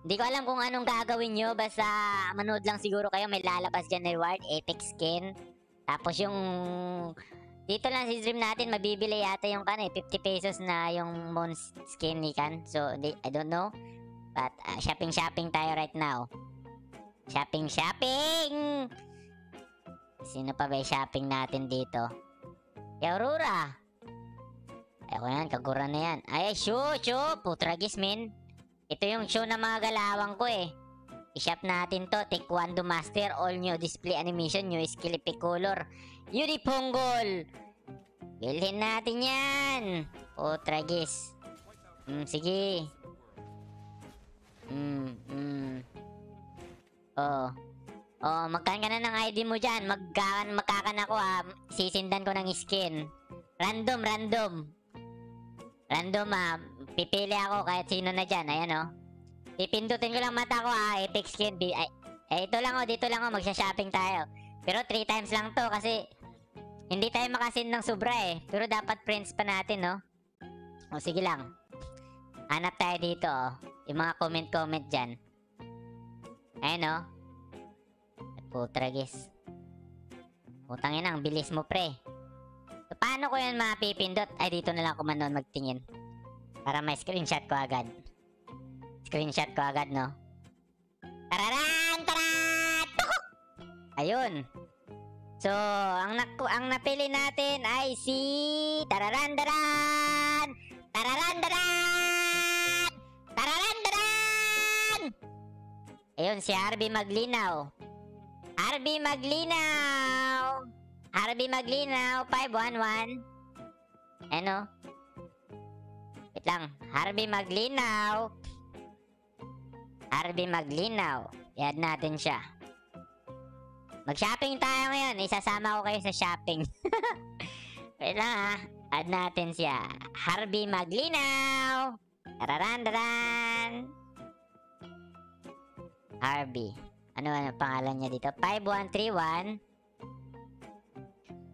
Hindi ko alam kung anong gagawin nyo. Basta manood lang siguro kayo. May lalabas dyan na reward. Epic skin. Tapos yung... Dito lang si stream natin. Mabibili yata yung 50 pesos na yung Mons skin ni Kan. So, I don't know. But shopping tayo right now. Shopping! Sino pa ba yung shopping natin dito? Aurora! Ayoko yan. Kagura na yan. Ay, show! Putragis, min. Ito yung show na mga galawang ko eh. I-shop natin to. Taekwondo Master. All new display animation. New skill epic color. Uniponggol! Bilhin natin yan. Putragis. Sige. Magkaan ka na ng ID mo dyan. Magkakan ako ha. Sisindan ko ng skin. Random ha. Pipili ako kahit sino na dyan. Ayan o. Pipindutin ko lang mata ko ha. Epic skin. Ito lang o. Dito lang o. Magsha-shopping tayo. Pero 3 times lang to kasi hindi tayo makasin ng sobra eh. Pero dapat friends pa natin no. O sige lang. Hanap tayo dito o. Yung mga comment dyan. Ayan o. Putragis. Utangin ang bilis mo pre. So, paano ko yun mapipindot? Ay dito na lang ako manoon magtingin. Para may screenshot ko agad. Screenshot ko agad no. Tararan! Tukok! Ayun. So, ang napili natin ay si... Tararan! Ayun, si Harvey Maglinaw. Harvey Maglinaw, 511. Ano? Wait lang. Harvey Maglinaw. I-add natin siya. Mag-shopping tayo ngayon. Isasama ko kayo sa shopping. Wait lang ha. Add natin siya. Harvey Maglinaw. Tararan. Harvey. Ano pangalan niya dito? 5131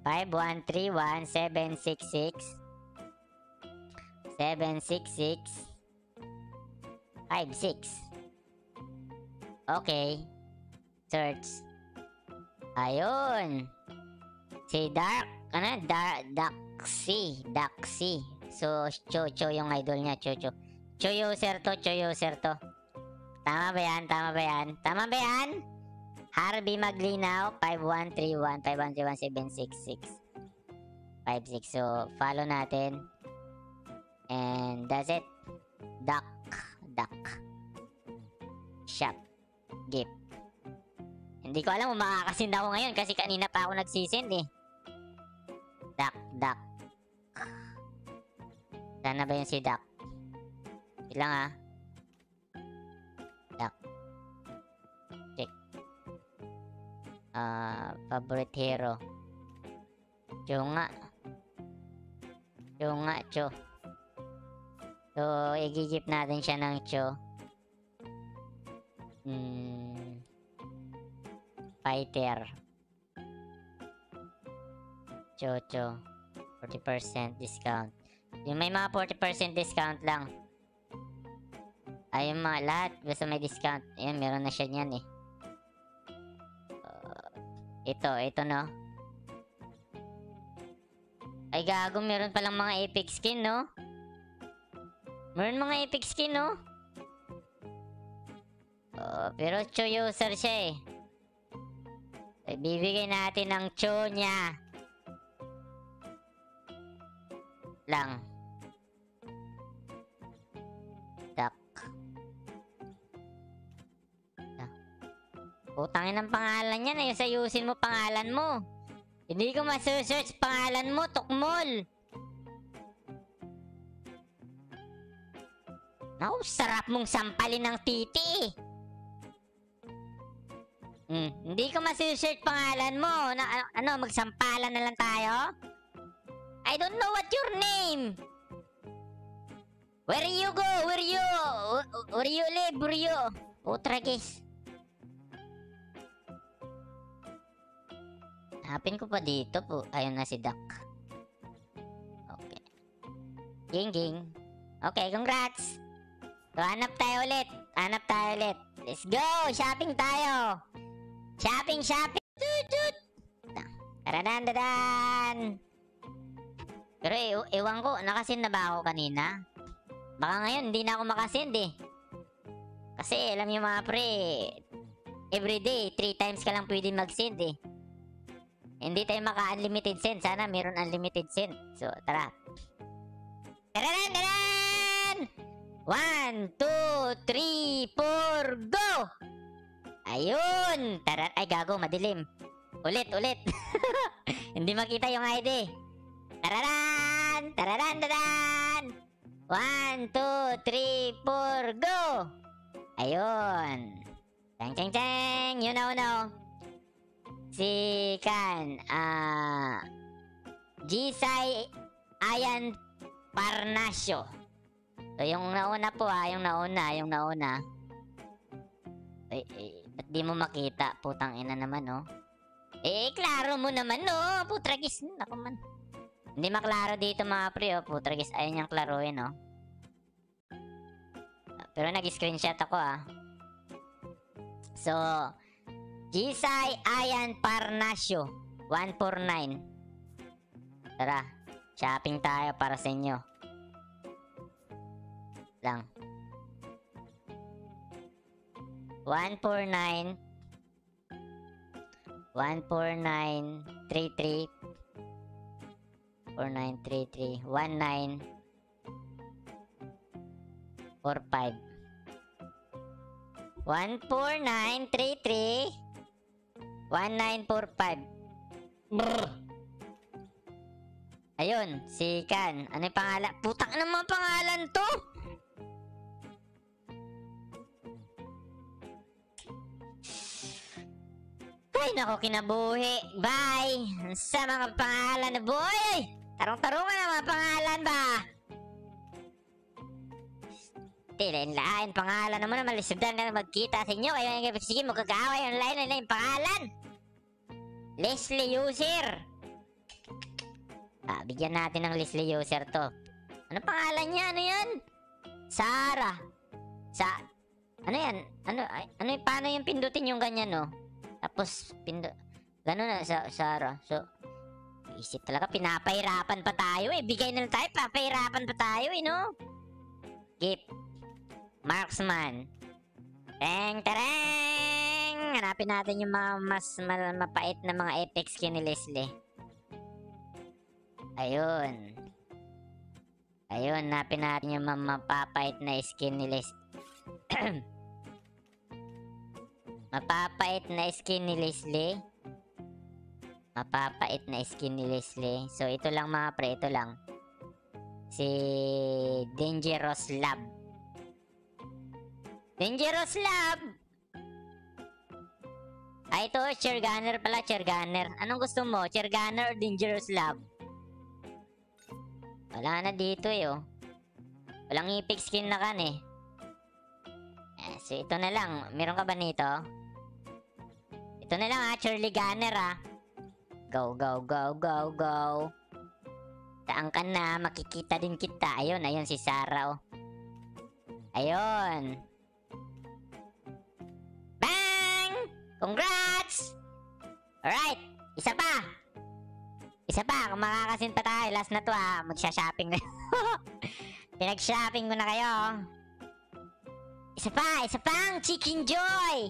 766 56. Okay. Search. Ayun. Si Daxy. So, Cho yung idol niya, Cho user to. Tama ba yan? Harvey Maglinaw, 5131-766-56. So, follow natin. And that's it. Duck. Shop. Gift. Hindi ko alam kung makakasind ako ngayon kasi kanina pa ako nagsisend eh. Duck. Sana ba yun si Duck? Ilang ah. Duck. Check. Favorite hero. Cho. So, i-gift natin siya ng Cho. Fighter. Cho. 40% discount. Yung may mga 40% discount lang. Ay, yung mga lahat. Basta may discount. Ayan, meron na siya niyan eh. Ito no. Ay, gago. Meron palang mga epic skin, no? Meron mga epic skin, no? Pero Cho user siya eh. Ay, bibigay natin ng Cho niya. Lang. Duck. Utangin ang pangalan niya na yung sayusin mo pangalan mo. Hindi ko masearch pangalan mo, Tukmol. Naku, sarap mong sampalin ng titi. Hindi ko masearch pangalan mo. Magsampalan na lang tayo? I don't know what your name. Where you go? Where you live? Where you? Utragis. Hanapin ko pa dito po. Ayun na si Duck. Okay. Ging. Okay, congrats. So, hanap tayo ulit. Hanap tayo ulit. Let's go! Shopping tayo! Shopping! Tut! Taradan! Pero ewan ko, nakasend na ba ako kanina? Baka ngayon, hindi na ako makasend eh. Kasi alam niyo mga pre, everyday, 3 times ka lang pwede mag-send eh. Hindi tayo maka-unlimited send. Sana meron unlimited send. So, tara. Taradan! 1, 2, 3, 4, go! Ayun! Ay, gago, madilim. Ulit. Hindi makita yung ID. Taradan! 1, 2, 3, 4, go! Ayun. Chang. You know. Si Kan. Gisay Ayan Parnasio. So, yung nauna po yung nauna. Ba't di mo makita? Putang ina naman, no? Klaro mo naman, no? Putragis. Naku man. Hindi maklaro dito, mga pre, oh. Putragis. Ayaw niyang klaruin, no? Pero nag-screenshot ako, So, Gisay Ayan Parnasio. 149. Tara. Shopping tayo para sa inyo. Lang. 149 33 4933 19 45 14933 1945. Brr. Ayun, si Kan. Ano yung pangalan? Putang na mga pangalan to! Ay, naku, kinabuhi. Bye! Sa mga pangalan na boy! Tarong-tarungan na mga pangalan ba? Lain pangalan naman na malisudan na magkita sa inyo. Kaya sige, magkakaway yung lain na yung pangalan. Leslie User. Bigyan natin ng Leslie User to. Ano pangalan niya? Ano yan? Sarah. Ano yan? Paano yung pindutin yung ganyan, no? Tapos, gano'n na, Sarah. So, isip talaga, pinapahirapan pa tayo eh. Bigay na lang tayo, papahirapan pa tayo eh, no? Gift. Marksman. Tereng! Hanapin natin yung mga mas mapait na mga epic skin ni Leslie. Ayun, hanapin natin yung mga mapapait na skin ni Leslie. Mapapait na skin ni Leslie. So, ito lang mga pre, ito lang. Si Dangerous Lab. Ito, Chair Gunner pala, Chair Gunner. Anong gusto mo? Chair Gunner or Dangerous Lab? Wala na dito eh, oh. Walang epic skin na kan eh. So, ito na lang. Meron ka ba nito? Ito na lang Charlie Gunner Go. Saan ka na? Makikita din kita. Ayun si Sarah, oh. Ayun. Bang! Congrats! Alright. Isa pa. Kung makakasin pa tayo. Last na to, magsha-shopping na. Pinag-shopping ko na kayo. Isa pa ang Chicken Joy.